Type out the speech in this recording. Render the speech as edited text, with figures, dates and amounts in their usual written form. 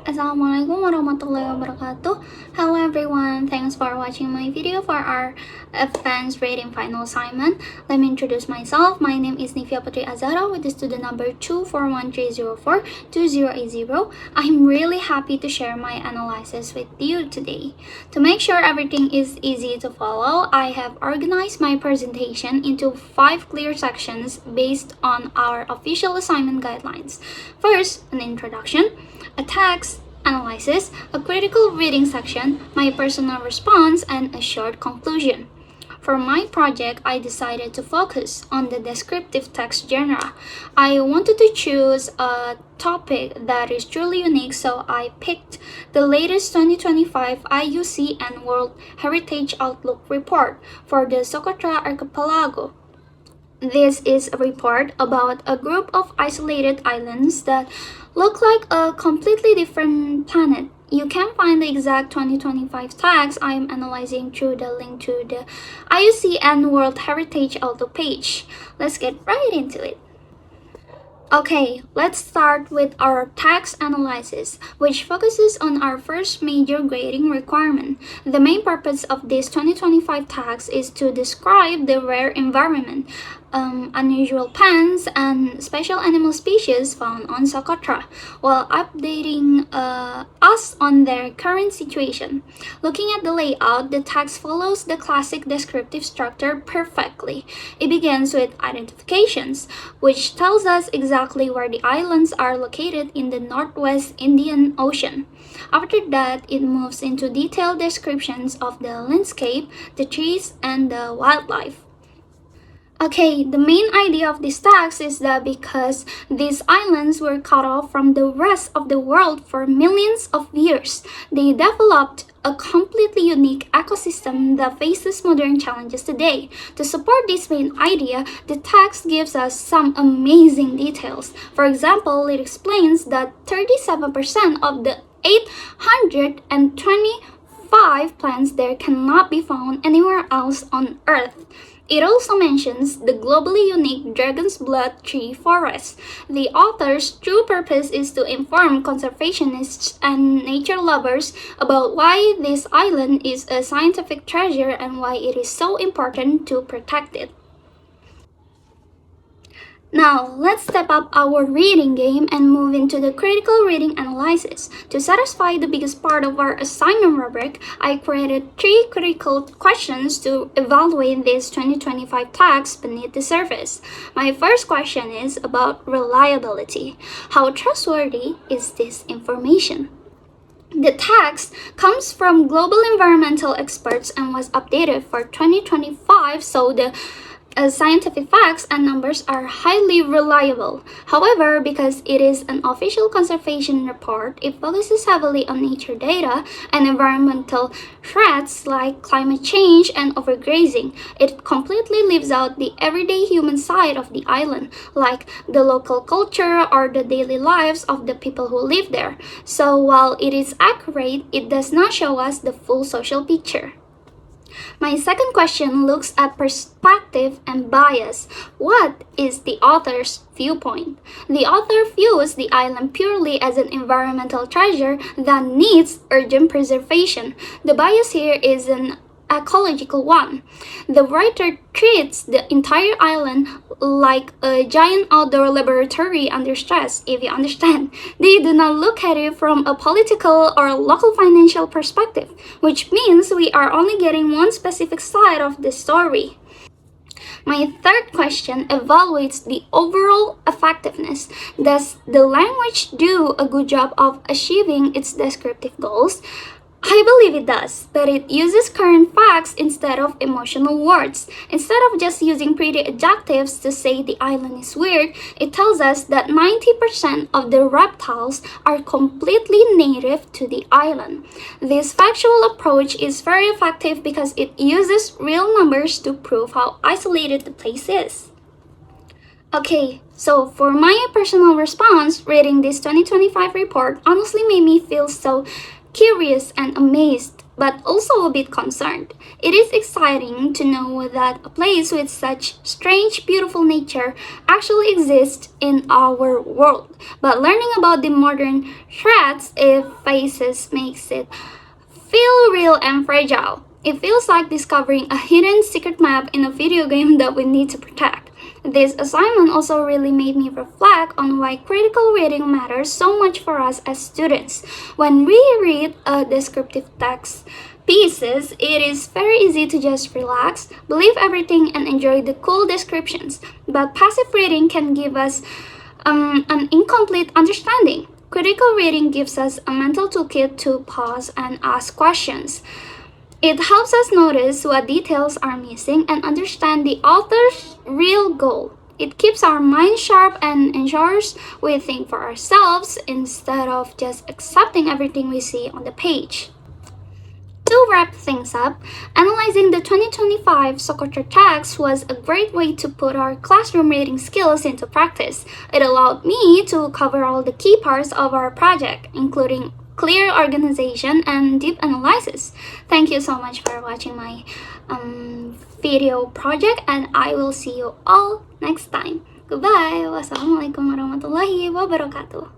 Assalamualaikum warahmatullahi wabarakatuh. Hello everyone, thanks for watching my video for our advanced rating final assignment. Let me introduce myself. My name is Nifia Putri Azzahra with the student number 241304280. I'm really happy to share my analysis with you today. To make sure everything is easy to follow, I have organized my presentation into 5 clear sections based on our official assignment guidelines. First, an introduction, a text analysis, a critical reading section, my personal response, and a short conclusion. For my project, I decided to focus on the descriptive text genre. I wanted to choose a topic that is truly unique, so I picked the latest 2025 IUCN and World Heritage Outlook report for the Socotra Archipelago. This is a report about a group of isolated islands that look like a completely different planet. You can find the exact 2025 tags I am analyzing through the link to the IUCN World Heritage Outlook page. Let's get right into it. Okay, let's start with our text analysis, which focuses on our first major grading requirement. The main purpose of this 2025 tags is to describe the rare environment, unusual plants, and special animal species found on Socotra, while updating us on their current situation. Looking at the layout, the text follows the classic descriptive structure perfectly. It begins with identifications, which tells us exactly where the islands are located in the Northwest Indian Ocean. After that, it moves into detailed descriptions of the landscape, the trees, and the wildlife. Okay, the main idea of this text is that because these islands were cut off from the rest of the world for millions of years, they developed a completely unique ecosystem that faces modern challenges today. To support this main idea, the text gives us some amazing details. For example, it explains that 37% of the 825 plants there cannot be found anywhere else on Earth. It also mentions the globally unique Dragon's Blood tree forest. The author's true purpose is to inform conservationists and nature lovers about why this island is a scientific treasure and why it is so important to protect it. Now, let's step up our reading game and move into the critical reading analysis. To satisfy the biggest part of our assignment rubric, I created 3 critical questions to evaluate these 2025 tags beneath the surface. My first question is about reliability. How trustworthy is this information? The text comes from global environmental experts and was updated for 2025, so the scientific facts and numbers are highly reliable. However, because it is an official conservation report, it focuses heavily on nature data and environmental threats like climate change and overgrazing. It completely leaves out the everyday human side of the island, like the local culture or the daily lives of the people who live there. So while it is accurate, it does not show us the full social picture. My second question looks at perspective and bias. What is the author's viewpoint? The author views the island purely as an environmental treasure that needs urgent preservation. The bias here is an ecological one. The writer treats the entire island like a giant outdoor laboratory under stress, if you understand. They do not look at it from a political or local financial perspective, which means we are only getting one specific side of the story. My third question evaluates the overall effectiveness. Does the language do a good job of achieving its descriptive goals? I believe it does, but it uses current facts instead of emotional words. Instead of just using pretty adjectives to say the island is weird, it tells us that 90% of the reptiles are completely native to the island. This factual approach is very effective because it uses real numbers to prove how isolated the place is. Okay, so for my personal response, reading this 2025 report honestly made me feel so curious and amazed. but also a bit concerned. It is exciting to know that a place with such strange, beautiful nature actually exists in our world. But learning about the modern threats it faces makes it feel real and fragile. It feels like discovering a hidden secret map in a video game that we need to protect. This assignment also really made me reflect on why critical reading matters so much for us as students. When we read a descriptive text pieces, it is very easy to just relax, believe everything, and enjoy the cool descriptions. But passive reading can give us an incomplete understanding. Critical reading gives us a mental toolkit to pause and ask questions. It helps us notice what details are missing and understand the author's real goal. It keeps our mind sharp and ensures we think for ourselves instead of just accepting everything we see on the page. To wrap things up, analyzing the 2025 Socotra text was a great way to put our classroom reading skills into practice. It allowed me to cover all the key parts of our project, including clear organization and deep analysis. Thank you so much for watching my video project, and I will see you all next time. Goodbye. Wassalamualaikum warahmatullahi wabarakatuh.